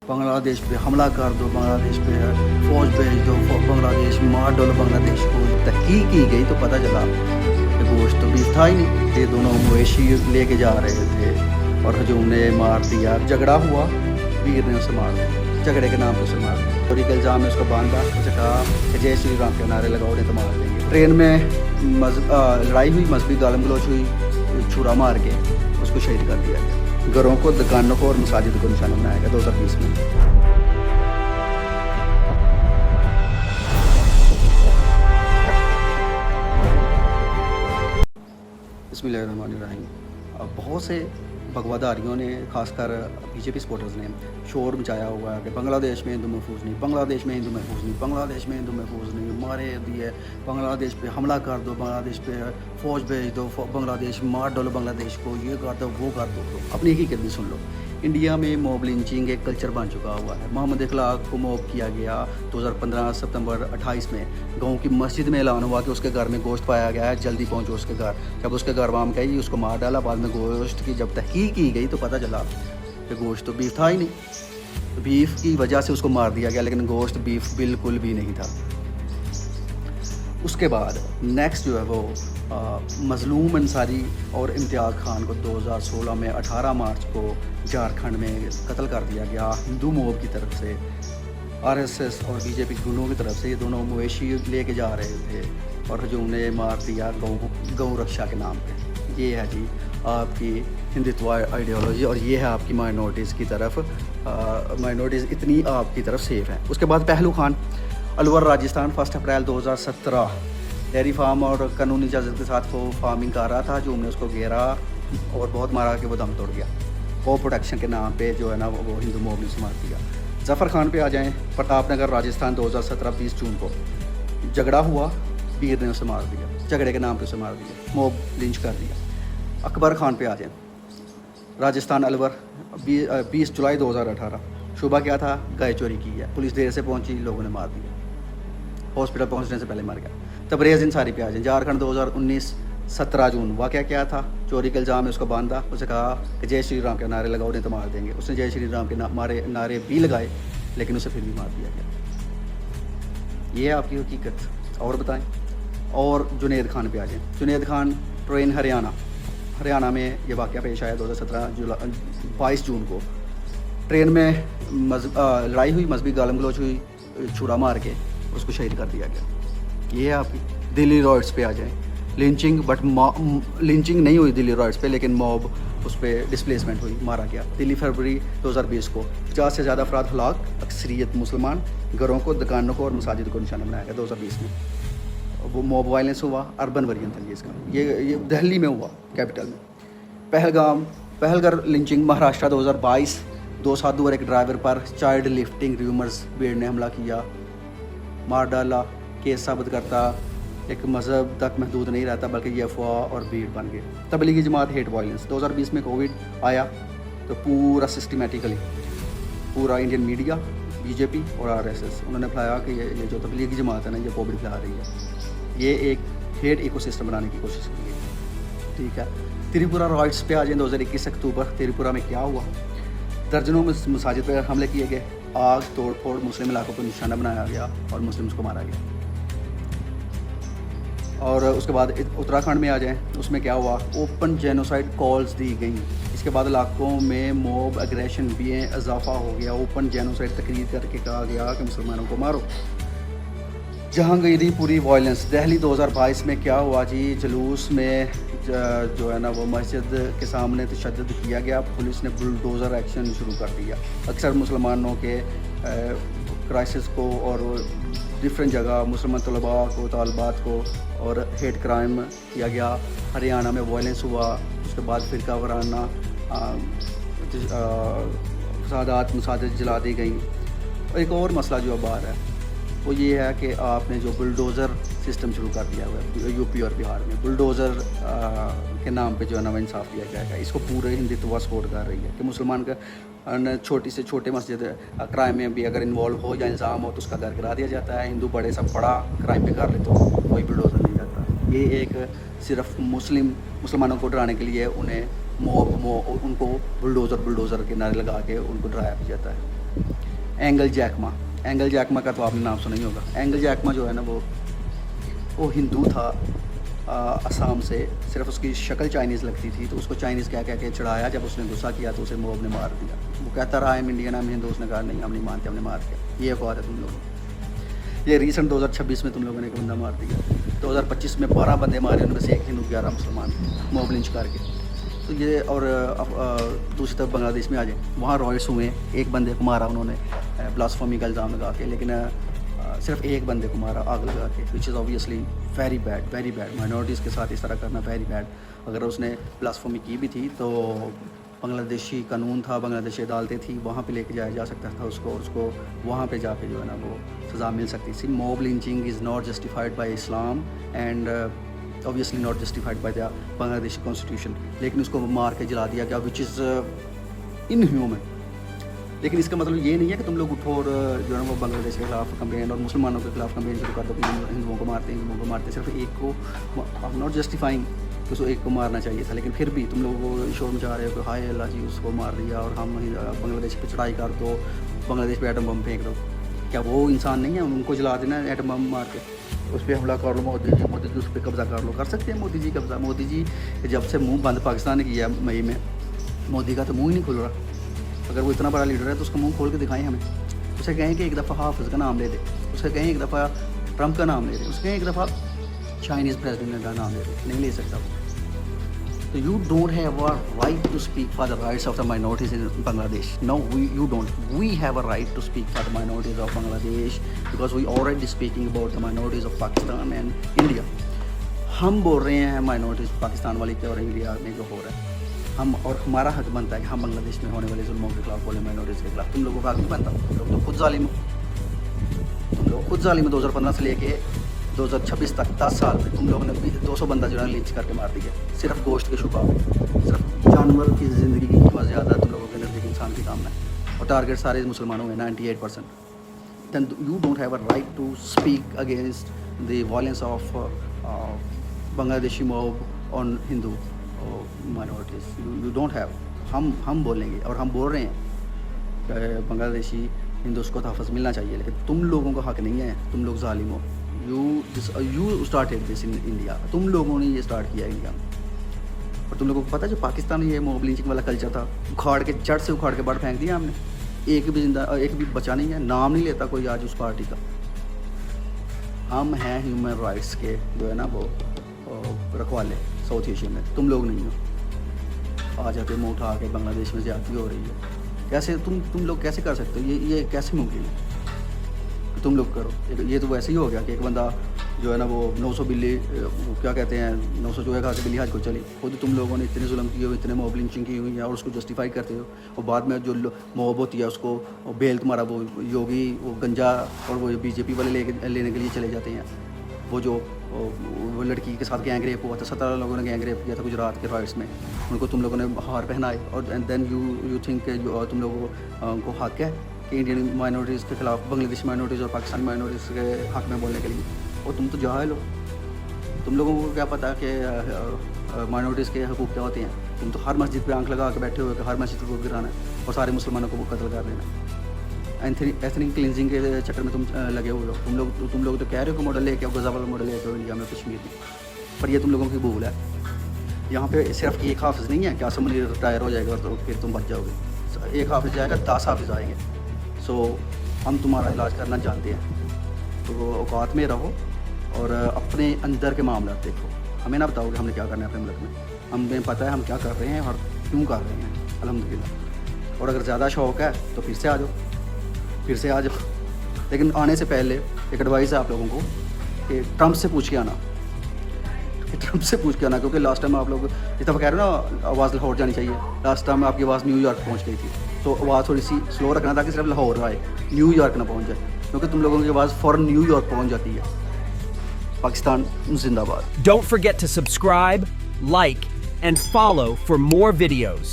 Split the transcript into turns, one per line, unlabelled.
बांग्लादेश पे हमला कर दो, बांग्लादेश पे फौज भेज दो, बांग्लादेश मार डालो बांग्लादेश को। तहकीक की गई तो पता चला कि गोश्त तो बीफ था ही नहीं। ये दोनों मवेशी लेके जा रहे थे और हजूम ने मार दिया। झगड़ा हुआ, वीर ने उसे मार दिया, झगड़े के नाम पे उसे मार दिया। चोरी के इल्ज़ाम में उसको बांधा, उसे कहा कि जय श्री राम के नारे लगाओ नहीं तो मार देंगे। ट्रेन में लड़ाई हुई, मजहबी गालम गलोच हुई, छुरा मार के उसको शहीद कर दिया गया। घरों को, दुकानों को और मसाजिद को निशाना बनाया गया 2020 में। बिस्मिल्लाहिर्रहमानिर्रहीम। अब बहुत से भगवाधारियों ने, खासकर बीजेपी सपोर्टर्स ने शोर मचाया हुआ है कि बांग्लादेश में हिंदू महफूज नहीं, बांग्लादेश में हिंदू महफूज नहीं, बांग्लादेश में हिंदू महफूज नहीं, मारे दिए, बांग्लादेश पे हमला कर दो, बांग्लादेश पे फ़ौज भेज दो, बांग्लादेश मार डालो बांग्लादेश को, ये कर दो वो कर दो। अपनी हकीकत भी सुन लो। इंडिया में मॉब लिंचिंग एक कल्चर बन चुका हुआ है। मोहम्मद इखलाक को मॉब किया गया 2015 सितंबर 28 में। गांव की मस्जिद में ऐलान हुआ कि उसके घर में गोश्त पाया गया है, जल्दी पहुंचो उसके घर। जब उसके घर वाम गई, उसको मार डाला। बाद में गोश्त की जब तहकीक की गई तो पता चला कि गोश्त तो बीफ था ही नहीं। बीफ की वजह से उसको मार दिया गया, लेकिन गोश्त बीफ बिल्कुल भी नहीं था। उसके बाद नेक्स्ट जो है वो मज़लूम अंसारी और इम्तियाज़ खान को 2016 में 18 मार्च को झारखंड में कत्ल कर दिया गया हिंदू मोब की तरफ से। आरएसएस और बीजेपी गुंडों की तरफ से। ये दोनों मवेशी लेके जा रहे थे और हजूम ने मार दिया गौ रक्षा के नाम पे। ये है जी आपकी हिंदुत्व आइडियोलॉजी, और ये है आपकी माइनॉरिटीज़ की तरफ। माइनॉरिटीज़ इतनी आपकी तरफ सेफ है। उसके बाद पहलू खान, अलवर राजस्थान, 1 अप्रैल 2017 डेयरी फार्म और कानूनी इजाज़त के साथ वो फार्मिंग कर रहा था। जो हमने उसको घेरा और बहुत मारा कि वो दम तोड़ गया। को प्रोटेक्शन के नाम पे जो है ना वो हिंदू मोब ने मार दिया। ज़फ़र खान पे आ जाएं, प्रतापनगर राजस्थान 2017 20 जून को झगड़ा हुआ, वीर ने उसे मार दिया, झगड़े के नाम पे उसे मार दिया, मोब लिंच कर दिया। अकबर खान पे आ जाएं, राजस्थान अलवर 20 जुलाई 2018 शुबा क्या था, गाय चोरी की है, पुलिस देर से पहुंची, लोगों ने मार दिया, हॉस्पिटल पहुंचने से पहले मर गया। तबरेज़ इंसारी पे आ जाए, झारखंड 2019 17 जून वाक़या क्या था, चोरी के इल्ज़ाम में उसको बांधा, उसे कहा कि जय श्री राम के नारे लगाओ नहीं तो मार देंगे। उसने जय श्री राम के नारे भी लगाए, लेकिन उसे फिर भी मार दिया गया। ये है आपकी हकीकत। और बताएं। और जुनेद खान पे आ जाए, जुनेद खान ट्रेन हरियाणा में ये वाक़या पेश आया 2017 22 जून को। ट्रेन में लड़ाई हुई, मजहबी गालम गलोच हुई, छुरा मार के उसको शहीद कर दिया गया। ये है आपकी। दिल्ली रॉयट्स पे आ जाएं, लिंचिंग, बट लिंचिंग नहीं हुई दिल्ली रॉयट्स पे, लेकिन मॉब उस पर डिस्प्लेसमेंट हुई, मारा गया। दिल्ली फरवरी 2020 को 50 से ज़्यादा अफराद हलाक, अक्सरियत मुसलमान। घरों को, दुकानों को और मसाजिद को निशाना बनाया गया 2020 में। वो मॉब वायलेंस हुआ, अर्बन वेरिएंट था इसका। ये दिल्ली में हुआ, कैपिटल में। पहलगर लिंचिंग महाराष्ट्र 2022, 2 साधु और एक ड्राइवर पर चाइल्ड लिफ्टिंग र्यूमर्स भीड़ ने हमला किया, मार डाला। केस साबित करता एक मज़हब तक महदूद नहीं रहता, बल्कि ये अफवाह और भीड़ बन गए। तबलीगी जमात हेट वायलेंस 2020 में कोविड आया तो पूरा सिस्टमेटिकली पूरा इंडियन मीडिया, बीजेपी और आरएसएस उन्होंने फैलाया कि ये जो तबलीगी जमात है ना, ये कोविड फैला रही है। ये एक हेट इकोसिस्टम बनाने की कोशिश की है, ठीक है। त्रिपुरा रॉयट्स पे आ जाए, 2021 अक्टूबर, त्रिपुरा में क्या हुआ, दर्जनों में मसाजिद पर हमले किए गए, आग तोड़ फोड़, मुस्लिम इलाकों को निशाना बनाया गया और मुस्लिम्स को मारा गया। और उसके बाद उत्तराखंड में आ जाएं, उसमें क्या हुआ, ओपन जेनोसाइड कॉल्स दी गई। इसके बाद इलाकों में मॉब एग्रेशन भी इजाफा हो गया। ओपन जेनोसाइड तकरीर करके कहा गया कि मुसलमानों को मारो। जहांगीरी पूरी वायलेंस, दिल्ली 2022 में क्या हुआ जी, जुलूस में जो है ना वो मस्जिद के सामने तशद्दुद किया गया, पुलिस ने बुलडोज़र एक्शन शुरू कर दिया। अक्सर मुसलमानों के क्राइसिस को और डिफरेंट जगह मुसलमान तलबा को, तालबात को और हेट क्राइम किया गया। हरियाणा में वायलेंस हुआ, उसके बाद फ़िरका वाराना फसादात, मसाजिद जला दी गई। एक और मसला जो अब आ रहा है वो ये है कि आपने जो बुलडोज़र सिस्टम शुरू कर दिया हुआ है यूपी और बिहार में, बुलडोज़र के नाम पे जो है ना इंसाफ दिया जाएगा। इसको पूरे हिंदुत्व सपोर्ट कर रही है कि मुसलमान का छोटी से छोटे मस्जिद क्राइम में भी अगर इन्वॉल्व हो या इल्ज़ाम हो तो उसका घर गिरा दिया जाता है। हिंदू बड़े सब बड़ा क्राइम पे कर ले तो कोई बुलडोज़र नहीं जाता। ये एक सिर्फ मुसलमानों को डराने के लिए उन्हें उनको बुलडोज़र के नारे लगा के उनको डराया भी जाता है। एंगल जैकमा का तो आपने नाम सुना ही होगा। एंगल जैकमा जो है ना वो हिंदू था असम से, सिर्फ उसकी शक्ल चाइनीज़ लगती थी तो उसको चाइनीज़ कह के चढ़ाया। जब उसने गुस्सा किया तो उसे मोब ने मार दिया। वो कहता रहा है इंडियन, हम हिंदू, उसने कहा नहीं हम नहीं मानते, हमने मार दिया। ये बात है तुम लोगों। ये रीसेंट 2026 में तुम लोगों ने एक बंदा मार दिया। 2025 में 12 बंदे मारे, उनमें से एक हिंदू 11 मुसलमान, मोब लिंच करके। तो ये और दूसरी तरफ बांग्लादेश में आ जाए, वहाँ रॉयट्स हुए, एक बंदे को मारा उन्होंने ब्लास्फेमी का इल्ज़ाम लगा के, लेकिन सिर्फ एक बंदे को मारा आग लगा के, which is obviously very bad. Minorities के साथ इस तरह करना वेरी बैड। अगर उसने ब्लास्फेमी की भी थी तो बांग्लादेशी कानून था, बांग्लादेशी अदालतें थी, वहाँ पे लेके जाया जा सकता था उसको, और उसको वहाँ पे जाके जो है ना वो सज़ा मिल सकती थी। Mob lynching is not justified by Islam and obviously not justified by the Bangladeshi constitution. लेकिन उसको मार के जला दिया गया, विच इज़ इनह्यूमन। लेकिन इसका मतलब ये नहीं है कि तुम लोग उठो और जो है ना वो बांग्लादेश के खिलाफ कंपेन और मुसलमानों के खिलाफ कंपेन शुरू कर दो कि हिंदुओं को मारते सिर्फ एक को। नॉट जस्टिफाइंग कि उसको एक को मारना चाहिए था, लेकिन फिर भी तुम लोग वो शोर मचा रहे हो कि हाय अल्लाह जी उसको मार दिया और हम बांग्लादेश पे चढ़ाई कर दो, बांग्लादेश पे एटम बम फेंक दो। क्या वो इंसान नहीं है? उनको जला देना एटम बम मार के, उस पर हमला कर लो। मोदी जी उस पर कब्ज़ा कर लो, कर सकते हैं मोदी जी कब्ज़ा। मोदी जी जब से मुँह बंद पाकिस्तान ने किया मई में, मोदी का तो मुँह ही नहीं खुल रहा। अगर वो इतना बड़ा लीडर है तो उसका मुंह खोल के दिखाएं हमें। उसे कहें कि एक दफ़ा हाफिज़ का नाम ले दे, उसे कहें एक दफ़ा ट्रंप का नाम ले दे, उसे कहें एक दफ़ा चाइनीज़ प्रेसिडेंट का नाम ले दे। नहीं ले सकता। तो you don't have a right to speak for the rights of the minorities in Bangladesh. No, you don't. We have a right to speak for the minorities of Bangladesh because we already speaking about the minorities of Pakistan and India. हम बोल रहे हैं minorities Pakistan वाली के और India में जो हो रहा है, हम और हमारा हक बनता है कि हम बांग्लादेश में होने वाले जुल्मों के खिलाफ बोले, माइनॉरिटीज़ के खिलाफ। तुम लोगों का हक नहीं बनता। तुम लोग तो खुद जालिम हो। तुम लोग खुद जालिम हो। 2015 से लेके 2026 तक 10 साल में तुम लोगों ने 200 बंदा जो है लिंच करके मार दिया, सिर्फ गोश्त के शुबा में। सिर्फ जानवर की ज़िंदगी की कीमत ज़्यादा तुम लोगों के नज़दीक इंसान की कामना है, और टारगेट सारे मुसलमानों में 98%। Then you don't have a right to speak against the violence of Bangladeshi mob on Hindu minorities. You don't have. हम बोलेंगे और हम बोल रहे हैं बांग्लादेशी हिंदूज़ को तहफ़्फ़ुज़ मिलना चाहिए, लेकिन तुम लोगों का हक नहीं है। तुम लोग ज़ालिम हो। You started this in India. तुम लोगों ने ये स्टार्ट किया इंडिया में। और तुम लोगों को पता है जो पाकिस्तान में ये मॉब लिंचिंग वाला कल्चर था, उखाड़ के जड़ से उखाड़ के बाहर फेंक दिया हमने। एक भी बचा नहीं है, नाम नहीं लेता कोई आज उस पार्टी का। हम हैं ह्यूमन राइट्स के जो है ना वो रखवाले साउथ एशिया में। तुम लोग नहीं हो। आ जाते मुँह उठा के बांग्लादेश में ज़्यादती हो रही है। कैसे तुम लोग कैसे कर सकते हो? ये कैसे मुमकिन है कि तुम लोग करो? ये तो वैसे ही हो गया कि एक बंदा जो है ना वो 900 बिल्ली, वो क्या कहते हैं, 900 चूहे खा के बिल्ली हज को चली। खुद तुम लोगों ने इतने जुल्म किए हुए, इतने मॉब लिंचिंग की हुई है और उसको जस्टिफाई करते हो। और बाद में जो मॉब होती है उसको बेल तुम्हारा वो योगी वो गंजा और वो बीजेपी वाले लेने के लिए चले जाते हैं। वो लड़की के साथ गैंग रेप हुआ था, 17 लोगों ने गैंग रेप किया था गुजरात के राइट्स में। उनको तुम लोगों ने हार पहनाए और देन यू थिंक तुम लोगों को हक है कि इंडियन माइनॉरिटीज़ के खिलाफ, बांग्लादेशी माइनॉरिटीज़ और पाकिस्तानी माइनॉरिटीज़ के हक में बोलने के लिए। और तुम तो जाहिल हो। तुम लोगों को क्या पता कि माइनॉरिटीज़ के हकूक़ क्या होते हैं? तुम तो हर मस्जिद पे आंख लगा के बैठे हुए कि हर मस्जिद को गिराना है और सारे मुसलमानों को वो कत्ल कर देना। एथनिक क्लिनजिंग के चक्कर में तुम लगे हुए हो। तुम लोग तो कह रहे हो कि मॉडल लेके आओ, गज़ा वाला मॉडल लेके आओ इंडिया में, कश्मीर में। पर ये तुम लोगों की भूल है। यहाँ पे सिर्फ एक हाफिज़ नहीं है कि आसम अली रिटायर हो जाएगा तो फिर तुम बच जाओगे। एक हाफिज़ जाएगा, 10 हाफिज़ आएंगे। सो हम तुम्हारा इलाज करना जानते हैं। तो औकात में रहो और अपने अंदर के मामला देखो। हमें ना बताओ कि हमने क्या करना है अपने मुल्क में। हमें पता है हम क्या कर रहे हैं और क्यों कर रहे हैं, अल्हम्दुलिल्लाह। और अगर ज़्यादा शौक़ है तो फिर से आ जाओ। लेकिन आने से पहले एक एडवाइस है आप लोगों को कि ट्रंप से पूछ के आना, क्योंकि लास्ट टाइम आप लोग जिस दफ़ा कह रहे हो ना आवाज़ लाहौर जानी चाहिए, लास्ट टाइम आपकी आवाज़ न्यूयॉर्क पहुंच गई थी। तो आवाज़ थोड़ी सी स्लो रखना ताकि सिर्फ लाहौर आए, न्यूयॉर्क ना पहुंच जाए, क्योंकि तुम लोगों की आवाज़ फ़ौरन न्यूयॉर्क पहुंच जाती है। पाकिस्तान जिंदाबाद।
Don't forget to subscribe, like, and follow for more videos.